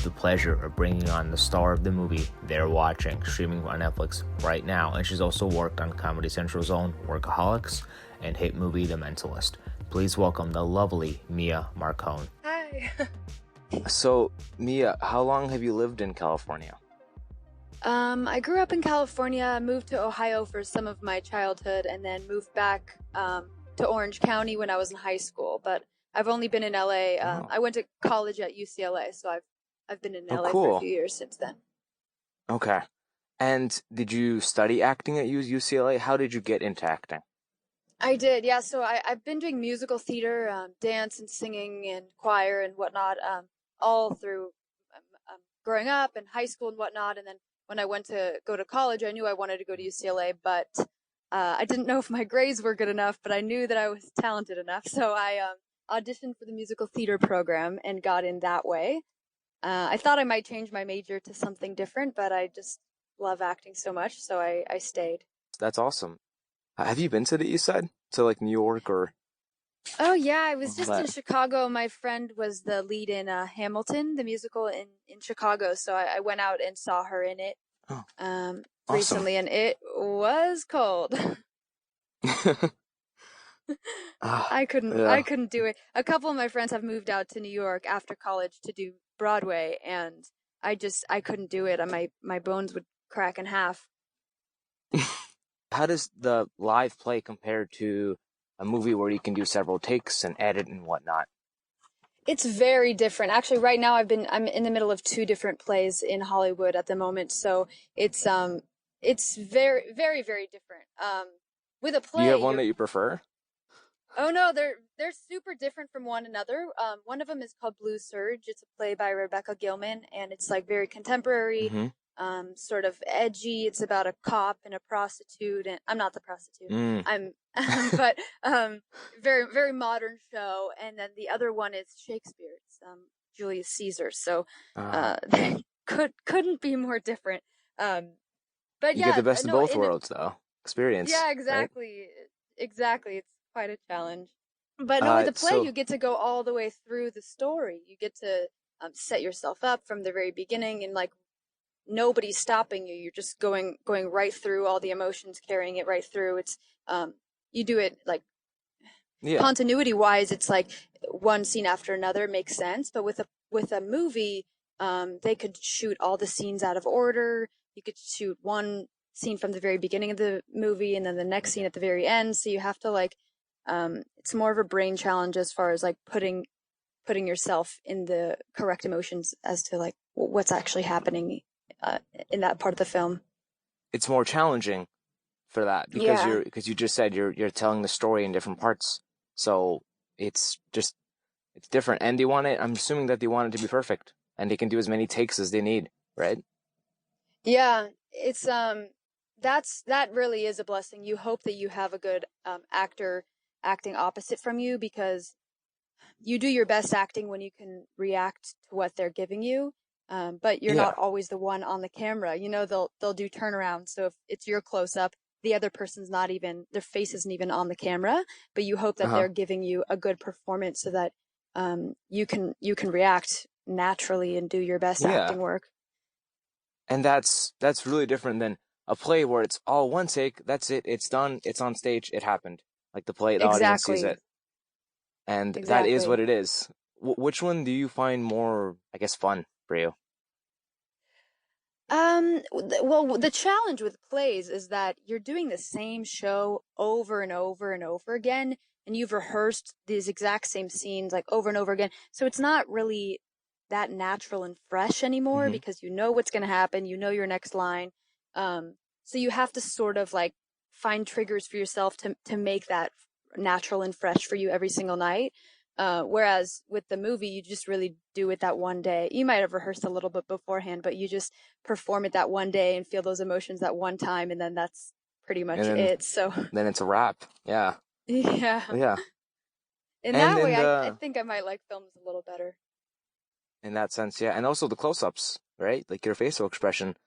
the pleasure of bringing on the star of the movie they're watching, streaming on Netflix right now, and she's also worked on Comedy Central's own Workaholics and hit movie The Mentalist. Please welcome the lovely Mia Marcon. Hi. So, Mia, how long have you lived in California? I grew up in California, moved to Ohio for some of my childhood, and then moved back to Orange County when I was in high school. But I've only been in LA. I went to college at UCLA, so I've been in LA for a few years since then. Okay. And did you study acting at UCLA? How did you get into acting? I did, yeah. So I've been doing musical theater, dance and singing and choir and whatnot, all through growing up and high school and whatnot. And then when I went to go to college, I knew I wanted to go to UCLA, but I didn't know if my grades were good enough, but I knew that I was talented enough. So I auditioned for the musical theater program and got in that way. I thought I might change my major to something different, but I just love acting so much, so I stayed. That's awesome. Have you been to the East Side? To like New York or? Oh yeah, I was just in Chicago. My friend was the lead in Hamilton, the musical in Chicago, so I went out and saw her in it recently, and it was cold. I couldn't do it. A couple of my friends have moved out to New York after college to do Broadway, and I couldn't do it. My bones would crack in half. How does the live play compare to a movie where you can do several takes and edit and whatnot? It's very different. Actually, right now I'm in the middle of 2 different plays in Hollywood at the moment, so it's very, very, very different. With a play, do you have one that you prefer? Oh no, they're super different from one another. One of them is called Blue Surge. It's a play by Rebecca Gilman, and it's like very contemporary, sort of edgy. It's about a cop and a prostitute, and I'm not the prostitute. But very, very modern show. And then the other one is Shakespeare. It's Julius Caesar. So they couldn't be more different. But you get the best of both worlds, though. Experience. Yeah, exactly. Right? Exactly. It's quite a challenge. But no, with the play, you get to go all the way through the story. You get to set yourself up from the very beginning, and like nobody's stopping you. You're just going right through all the emotions, carrying it right through. It's you do it like continuity wise. It's like one scene after another makes sense. But with a movie, they could shoot all the scenes out of order. You could shoot one scene from the very beginning of the movie and then the next scene at the very end. So you have to like, it's more of a brain challenge as far as like putting yourself in the correct emotions as to like what's actually happening in that part of the film. It's more challenging for that because you just said you're telling the story in different parts. So it's different. And I'm assuming that they want it to be perfect and they can do as many takes as they need, right? Yeah, it's that really is a blessing. You hope that you have a good actor acting opposite from you, because you do your best acting when you can react to what they're giving you. But you're not always the one on the camera. You know, they'll do turnarounds. So if it's your close up, the other person's their face isn't even on the camera, but you hope that they're giving you a good performance so that you can react naturally and do your best acting work. And that's really different than a play where it's all one take, that's it, it's done, it's on stage, it happened. Like the play, the audience sees it. And that is what it is. Which one do you find more, I guess, fun for you? Well, the challenge with plays is that you're doing the same show over and over and over again, and you've rehearsed these exact same scenes like over and over again. So it's not really that natural and fresh anymore because you know what's going to happen, you know your next line. So you have to sort of like find triggers for yourself to make that natural and fresh for you every single night. Whereas with the movie, you just really do it that one day. You might have rehearsed a little bit beforehand, but you just perform it that one day and feel those emotions that one time, and then that's pretty much it. So then it's a wrap. Yeah. Yeah. Yeah. In that way, I think I might like films a little better. In that sense, yeah. And also the close-ups, right? Like your facial expression.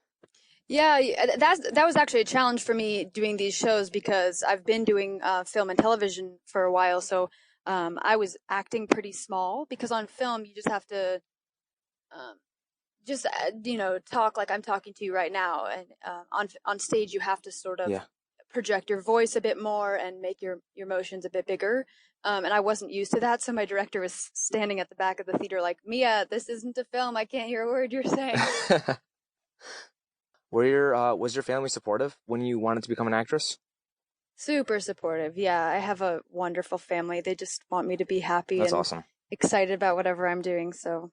Yeah, that was actually a challenge for me doing these shows, because I've been doing film and television for a while. So I was acting pretty small, because on film you just have to just talk like I'm talking to you right now, and on stage you have to sort of project your voice a bit more and make your emotions a bit bigger. And I wasn't used to that, so my director was standing at the back of the theater like, Mia, this isn't a film. I can't hear a word you're saying. Was your family supportive when you wanted to become an actress? Super supportive. Yeah, I have a wonderful family. They just want me to be happy That's and awesome. excited about whatever I'm doing. So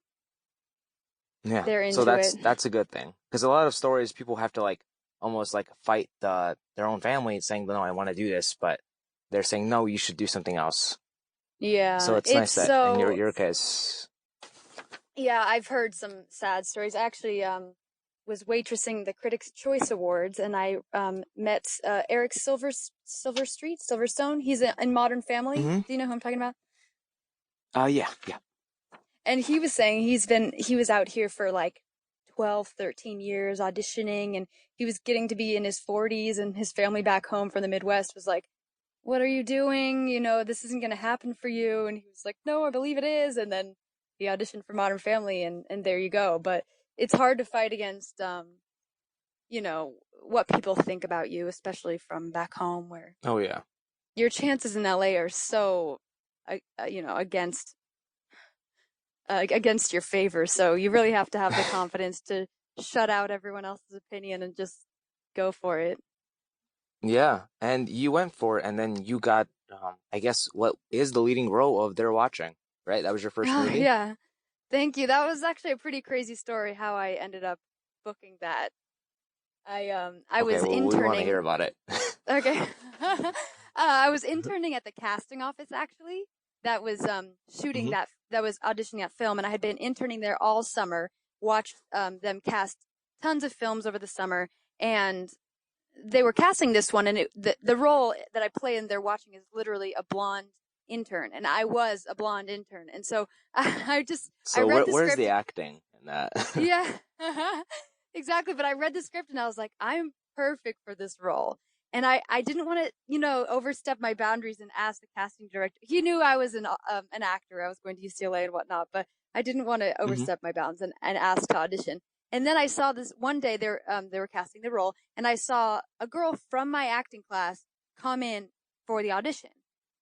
yeah, they're into so it. that's a good thing, because a lot of stories people have to like almost like fight their own family saying, no, I want to do this, but they're saying, no, you should do something else. Yeah, So it's nice that in your case. Yeah, I've heard some sad stories. I actually was waitressing the Critics' Choice Awards, and I met Eric Silverstone. He's in Modern Family. Mm-hmm. Do you know who I'm talking about? Yeah. And he was saying he was out here for like 12, 13 years auditioning, and he was getting to be in his 40s, and his family back home from the Midwest was like, what are you doing? This isn't going to happen for you. And he was like, no, I believe it is. And then he auditioned for Modern Family, and there you go. But it's hard to fight against, what people think about you, especially from back home, where your chances in LA are so, against your favor. So you really have to have the confidence to shut out everyone else's opinion and just go for it. Yeah, and you went for it, and then you got, I guess, what is the leading role of They're Watching, right? That was your first movie? Yeah. Thank you. That was actually a pretty crazy story how I ended up booking that. I was interning. We want to hear about it. Okay. I was interning at the casting office actually. That was shooting that was auditioning that film, and I had been interning there all summer. Watched them cast tons of films over the summer, and they were casting this one, and the role that I play in They're Watching is literally a blonde intern, and I was a blonde intern, and so I read the script. Where's the acting in that? Yeah, exactly. But I read the script and I was like, I'm perfect for this role, and I didn't want to overstep my boundaries and ask the casting director. He knew I was an actor. I was going to UCLA and whatnot, but I didn't want to overstep my bounds and ask to audition. And then I saw this one day they were casting the role, and I saw a girl from my acting class come in for the audition,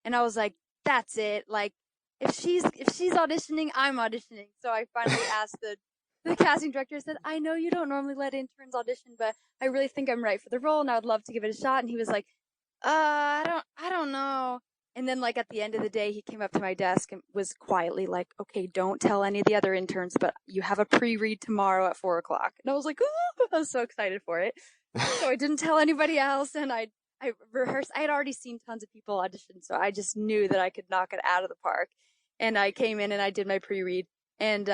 and I was like, that's it. Like, if she's auditioning, I'm auditioning. So I finally asked the casting director. Said, I know you don't normally let interns audition, but I really think I'm right for the role, and I would love to give it a shot. And he was like, I don't know. And then, like, at the end of the day, he came up to my desk and was quietly like, okay, don't tell any of the other interns, but you have a pre-read tomorrow at 4:00. And I was like, ooh, I was so excited for it. So I didn't tell anybody else, and I rehearsed. I had already seen tons of people audition, so I just knew that I could knock it out of the park. And I came in and I did my pre-read, and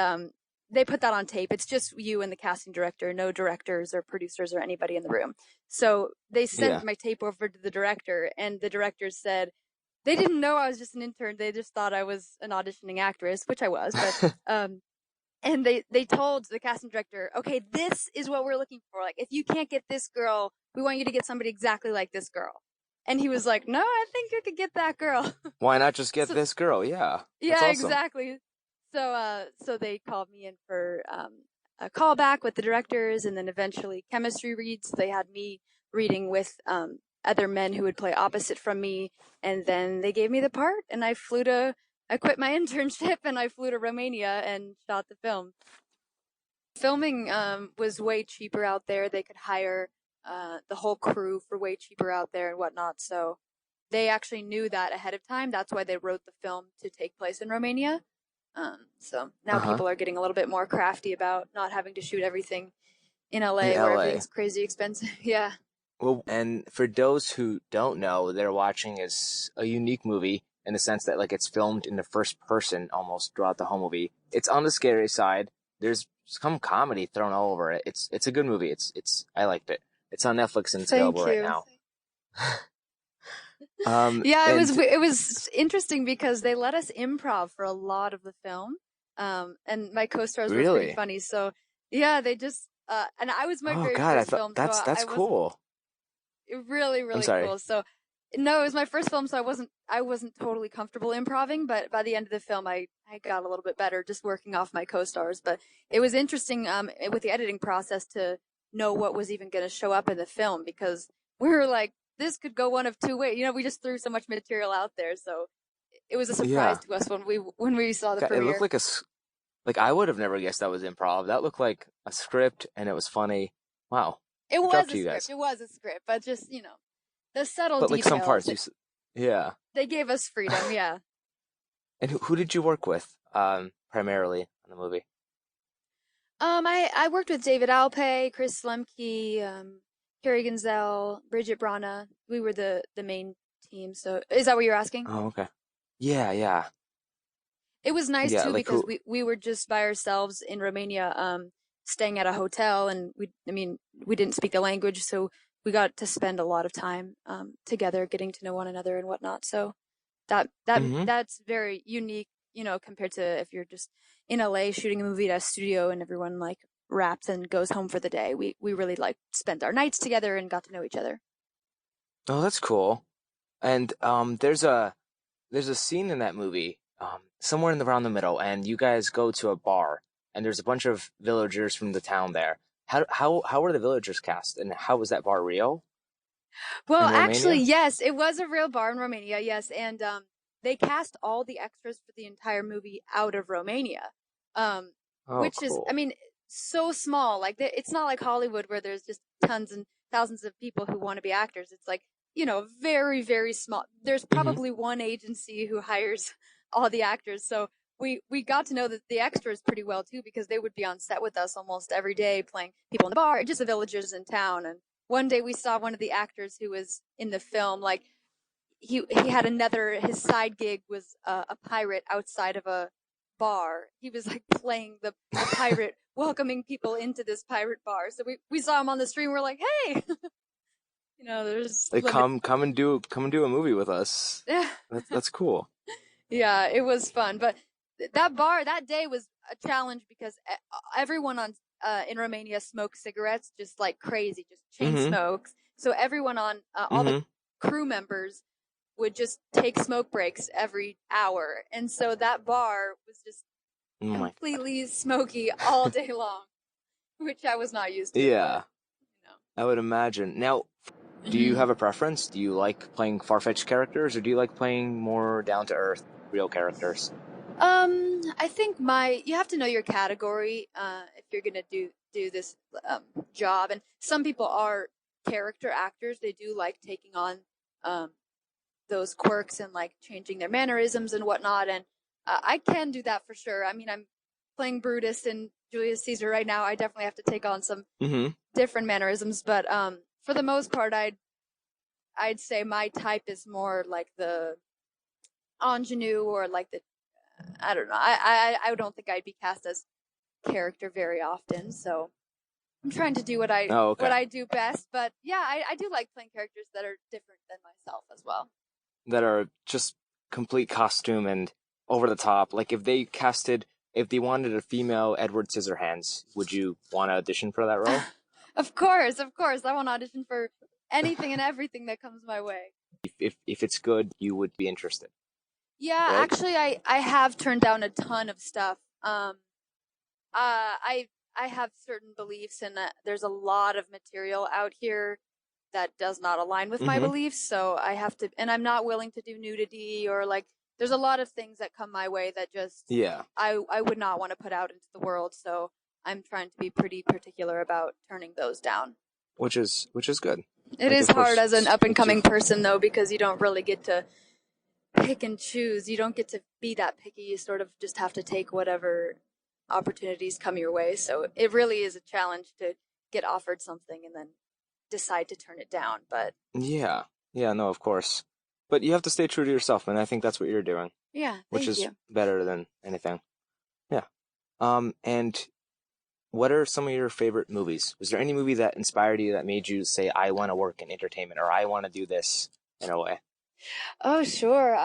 they put that on tape. It's just you and the casting director, no directors or producers or anybody in the room. So they sent my tape over to the director, and the director said, they didn't know I was just an intern. They just thought I was an auditioning actress, which I was. But and they told the casting director, okay, this is what we're looking for. Like, if you can't get this girl, we want you to get somebody exactly like this girl. And he was like, no, I think you could get that girl. Why not just get this girl? Yeah. Yeah, awesome. Exactly. So they called me in for a callback with the directors, and then eventually chemistry reads. They had me reading with other men who would play opposite from me, and then they gave me the part, and I quit my internship and I flew to Romania and shot the film. Filming was way cheaper out there. They could hire the whole crew for way cheaper out there and whatnot. So they actually knew that ahead of time. That's why they wrote the film to take place in Romania. So now people are getting a little bit more crafty about not having to shoot everything in LA where everything's crazy expensive. Yeah. Well, and for those who don't know, They're Watching is a unique movie in the sense that like it's filmed in the first person almost throughout the whole movie. It's on the scary side. There's some comedy thrown all over it. It's a good movie. I liked it. It's on Netflix and it's available right now. It was interesting because they let us improv for a lot of the film. And my co-stars were pretty funny. So yeah, they just and I was my very first film. That's cool. Really, really cool. So No, it was my first film, so I wasn't totally comfortable improvising, but by the end of the film I got a little bit better just working off my co-stars. But it was interesting with the editing process to know what was even going to show up in the film, because we were like, this could go one of two ways. You know, we just threw so much material out there, so it was a surprise Yeah. to us when we saw the It looked premiere. like I would have never guessed that was improv. That looked like a script and it was funny. Wow. It Good job was to a you script. guys. It was a script, but just, the subtle But like some details. parts, yeah. They gave us freedom, yeah. And who did you work with, primarily on the movie? I worked with David Alpay, Chris Lemke, Carrie Gonzell, Bridget Brana. We were the main team. So is that what you're asking? Oh, okay. Yeah, yeah. It was nice Yeah, too like because who? we were just by ourselves in Romania, staying at a hotel, and we didn't speak the language, so we got to spend a lot of time together, getting to know one another and whatnot. So Mm-hmm. that's very unique, compared to if you're just in LA shooting a movie at a studio and everyone like wraps and goes home for the day. We really like spent our nights together and got to know each other. Oh, that's cool. And there's a scene in that movie, somewhere around the middle, and you guys go to a bar, and there's a bunch of villagers from the town there. How were the villagers cast, and how was that bar real Well, in actually, Romania? yes, it was a real bar in Romania, yes, and they cast all the extras for the entire movie out of Romania, um, Oh, which is, I cool. mean, so small. Like, it's not like Hollywood where there's just tons and thousands of people who want to be actors. It's like, very, very small. There's Mm-hmm. probably one agency who hires all the actors, so we got to know the extras pretty well too, because they would be on set with us almost every day playing people in the bar, just the villagers in town. And one day we saw one of the actors who was in the film, like he had his side gig was a pirate outside of a bar. He was like playing the pirate, welcoming people into this pirate bar. So we saw him on the stream. We're like, hey, there's Like limit. come and do a movie with us. That's cool. Yeah, it was fun. But that bar that day was a challenge because everyone on in Romania smokes cigarettes just like crazy, just chain Mm-hmm. smokes. So everyone on all the Mm-hmm. crew members would just take smoke breaks every hour, and so that bar was just Oh my God. completely smoky all day long, which I was not used to. But Yeah, I would imagine. Now, do you have a preference? Do you like playing far-fetched characters, or do you like playing more down-to-earth, real characters? I think you have to know your category if you're gonna do this job. And some people are character actors. They do like taking on um, those quirks and like changing their mannerisms and whatnot. And I can do that for sure. I mean, I'm playing Brutus and Julius Caesar right now. I definitely have to take on some Mm-hmm. different mannerisms, but for the most part, I'd say my type is more like the ingenue, or like the I don't know. I don't think I'd be cast as character very often. So I'm trying to do Oh, what okay. I do best. But yeah, I do like playing characters that are different than myself as well. That are just complete costume and over the top. Like if they wanted a female Edward Scissorhands, would you want to audition for that role? Of course, of course. I want to audition for anything and everything that comes my way. If it's good, you would be interested, Yeah, right? actually, I have turned down a ton of stuff. I have certain beliefs, and there's a lot of material out here that does not align with my Mm-hmm. beliefs. So I have to, and I'm not willing to do nudity, or like, there's a lot of things that come my way that just Yeah, I would not want to put out into the world. So I'm trying to be pretty particular about turning those down. which is good. It Like is of hard course, as an up and it's your coming person though, because you don't really get to pick and choose. You don't get to be that picky. You sort of just have to take whatever opportunities come your way. So it really is a challenge to get offered something and then decide to turn it down. But yeah, yeah. No, of course, but you have to stay true to yourself, and I think that's what you're doing, yeah, which thank is you. better than anything. Yeah. And what are some of your favorite movies? Was there any movie that inspired you that made you say, I want to work in entertainment or I want to do this in a way? Oh, sure.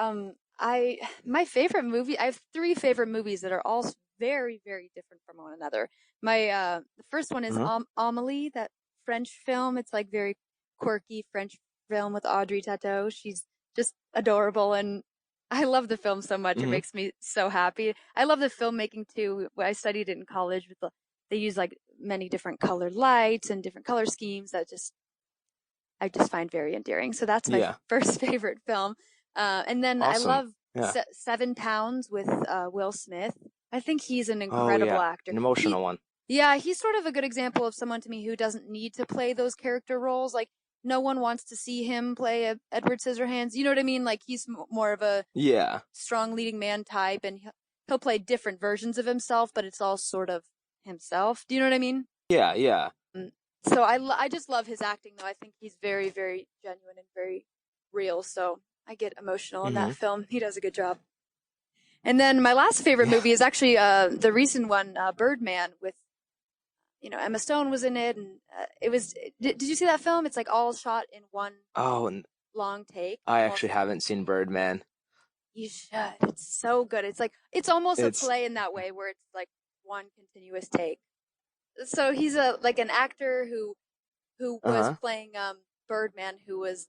My favorite movie. I have three favorite movies that are all very, very different from one another. The first one is Uh-huh. Amelie, that French film. It's like very quirky French film with Audrey Tautou. She's just adorable, and I love the film so much. It makes me so happy. I love the filmmaking too. I studied it in college with they use like many different colored lights and different color schemes that I just find very endearing. So that's my first favorite film. And then awesome. I love 7 Pounds with Will Smith. I think he's an incredible actor. An emotional one. Yeah, he's sort of a good example of someone to me who doesn't need to play those character roles. Like, no one wants to see him play Edward Scissorhands. You know what I mean? Like, he's more of a strong leading man type, and he'll play different versions of himself, but it's all sort of himself. Do you know what I mean? Yeah. So I just love his acting, though. I think he's very, very genuine and very real. So I get emotional in that film. He does a good job. And then my last favorite movie is actually the recent one, Birdman, with Emma Stone was in it, and it was. Did you see that film? It's like all shot in one long take. I actually haven't seen Birdman. You should. It's so good. It's almost a play in that way, where it's like one continuous take. So he's like an actor who was playing Birdman, who was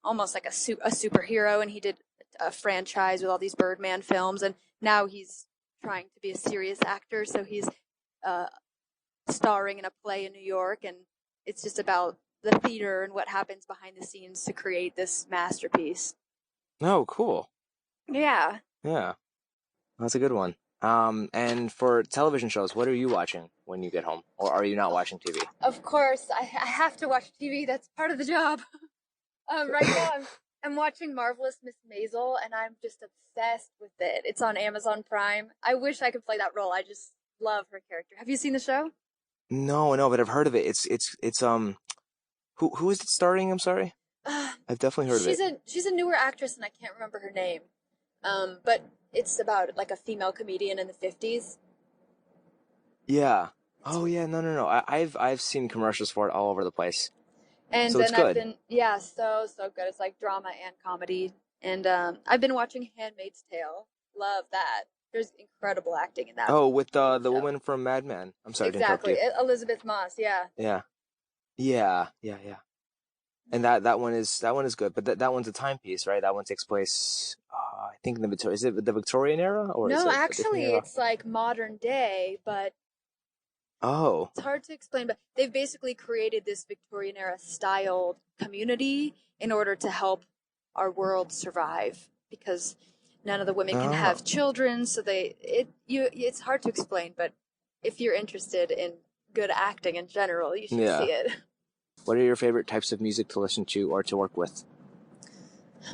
almost like a superhero, and he did a franchise with all these Birdman films, and now he's trying to be a serious actor. So he's starring in a play in New York, and it's just about the theater and what happens behind the scenes to create this masterpiece. Oh, cool. Yeah. Yeah. That's a good one. And for television shows, what are you watching when you get home? Or are you not watching TV? Of course, I have to watch TV. That's part of the job. Right now, I'm watching Marvelous Miss Maisel, and I'm just obsessed with it. It's on Amazon Prime. I wish I could play that role. I just love her character. Have you seen the show? No, but I've heard of it. It's who is it starring? I'm sorry. I've definitely heard of it. She's a newer actress, and I can't remember her name. But it's about like a female comedian in the 50s. Yeah. Oh yeah, no. I've seen commercials for it all over the place. And so then it's good. I've been so good. It's like drama and comedy. And I've been watching Handmaid's Tale. Love that. There's incredible acting in that. Oh, with the woman from Mad Men. I'm sorry to interrupt you. Exactly. Elizabeth Moss, yeah. Yeah. And that one is good, but that one's a timepiece, right? That one takes place, I think in is it the Victorian era, or no? Is it actually, it's like modern day, but it's hard to explain. But they've basically created this Victorian era styled community in order to help our world survive, because none of the women can have children, so it's hard to explain. But if you're interested in good acting in general, you should see it. What are your favorite types of music to listen to or to work with?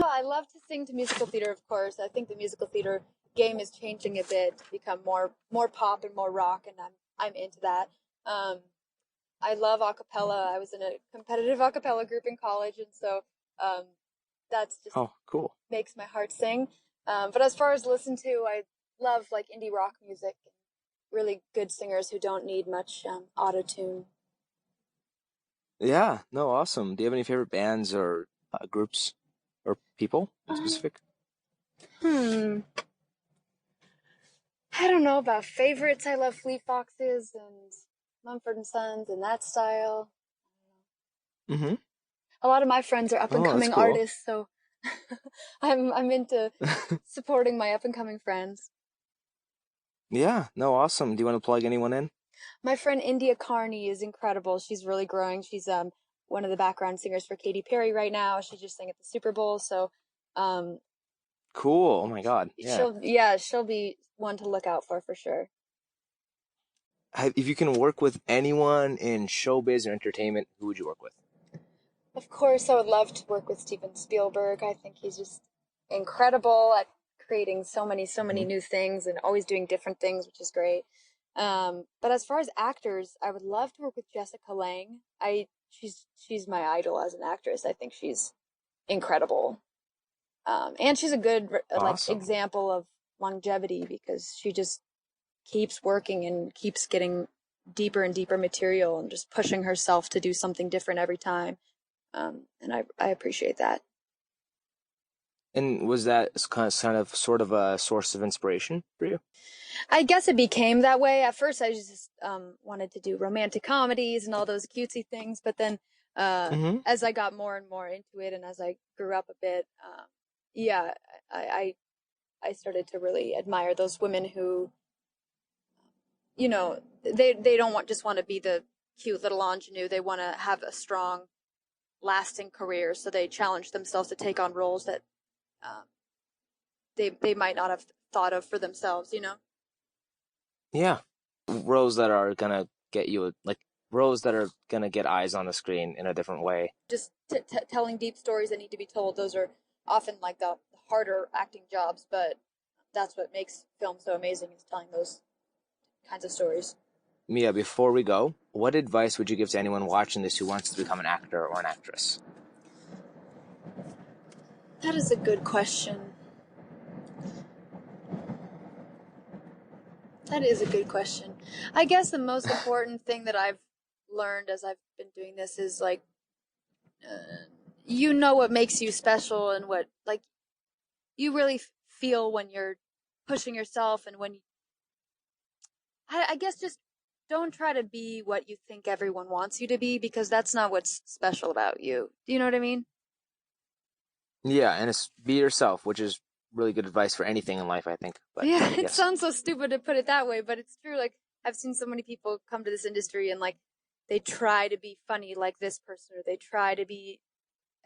I love to sing to musical theater, of course. I think the musical theater game is changing a bit to become more pop and more rock, and I'm into that. I love a cappella. I was in a competitive a cappella group in college, and so that's just cool. Makes my heart sing. But as far as listen to, I love like indie rock music, really good singers who don't need much auto-tune. Yeah, no, awesome. Do you have any favorite bands or groups or people in specific? I don't know about favorites. I love Fleet Foxes and Mumford & Sons and that style. Mm-hmm. A lot of my friends are up-and-coming artists, so I'm into supporting my up-and-coming friends. Yeah, no, awesome. Do you want to plug anyone in? My friend India Carney is incredible. She's really growing. She's one of the background singers for Katy Perry right now. She just sang at the Super Bowl, so cool. Oh my God. Yeah. She'll be one to look out for sure. If you can work with anyone in showbiz or entertainment, who would you work with? Of course, I would love to work with Steven Spielberg. I think he's just incredible at creating so many new things and always doing different things, which is great. But as far as actors, I would love to work with Jessica Lange. She's my idol as an actress. I think she's incredible. And she's a good example of longevity, because she just keeps working and keeps getting deeper and deeper material and just pushing herself to do something different every time. And I appreciate that. And was that kind of sort of a source of inspiration for you? I guess it became that way. At first, I just wanted to do romantic comedies and all those cutesy things. But then as I got more and more into it, and as I grew up a bit, yeah, I started to really admire those women who, you know, they don't just want to be the cute little ingenue. They want to have a strong, lasting career. So they challenge themselves to take on roles that they might not have thought of for themselves. You know? Yeah, roles that are gonna get you roles that are gonna get eyes on the screen in a different way. Just telling deep stories that need to be told. Those are often like the harder acting jobs, but that's what makes film so amazing, is telling those kinds of stories. Mia, before we go, what advice would you give to anyone watching this who wants to become an actor or an actress? That is a good question. That is a good question. I guess the most important thing that I've learned as I've been doing this is like, you know what makes you special, and what like you really feel when you're pushing yourself, and when I guess just don't try to be what you think everyone wants you to be, because that's not what's special about you. Do you know what I mean? Yeah, and it's be yourself, which is really good advice for anything in life, I think. But yeah, it yes. sounds so stupid to put it that way, but it's true. Like, I've seen so many people come to this industry and like they try to be funny like this person, or they try to be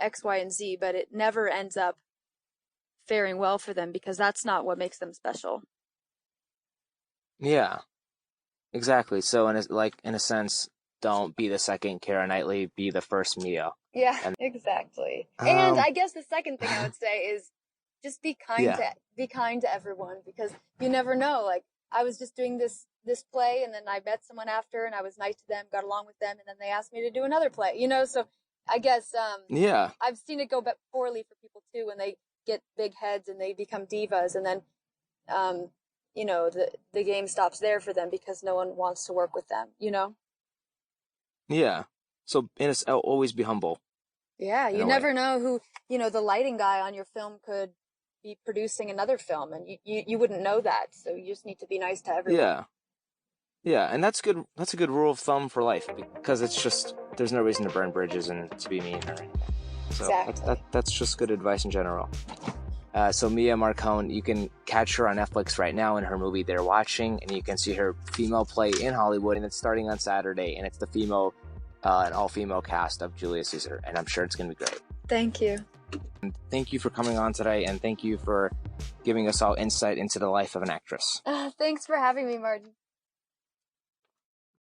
X, Y, and Z, but it never ends up faring well for them, because that's not what makes them special. Yeah, exactly. So in a sense, don't be the second Keira Knightley, be the first Mia. Yeah, exactly. And I guess the second thing I would say is just be kind to everyone, because you never know. Like, I was just doing this play, and then I met someone after, and I was nice to them, got along with them, and then they asked me to do another play. You know, so I guess I've seen it go poorly for people too, when they get big heads and they become divas, and then you know, the game stops there for them because no one wants to work with them. You know? Yeah. So always be humble. Yeah, you never know who, you know, the lighting guy on your film could be producing another film, and you wouldn't know that. So you just need to be nice to everyone. Yeah. Yeah, and that's good. That's a good rule of thumb for life, because it's just there's no reason to burn bridges and to be mean or anything. So exactly. that's just good advice in general. So Mia Marcon, you can catch her on Netflix right now in her movie They're Watching, and you can see her female play in Hollywood, and it's starting on Saturday, and it's the an all-female cast of Julius Caesar, and I'm sure it's going to be great. Thank you. And thank you for coming on today, and thank you for giving us all insight into the life of an actress. Thanks for having me, Martin.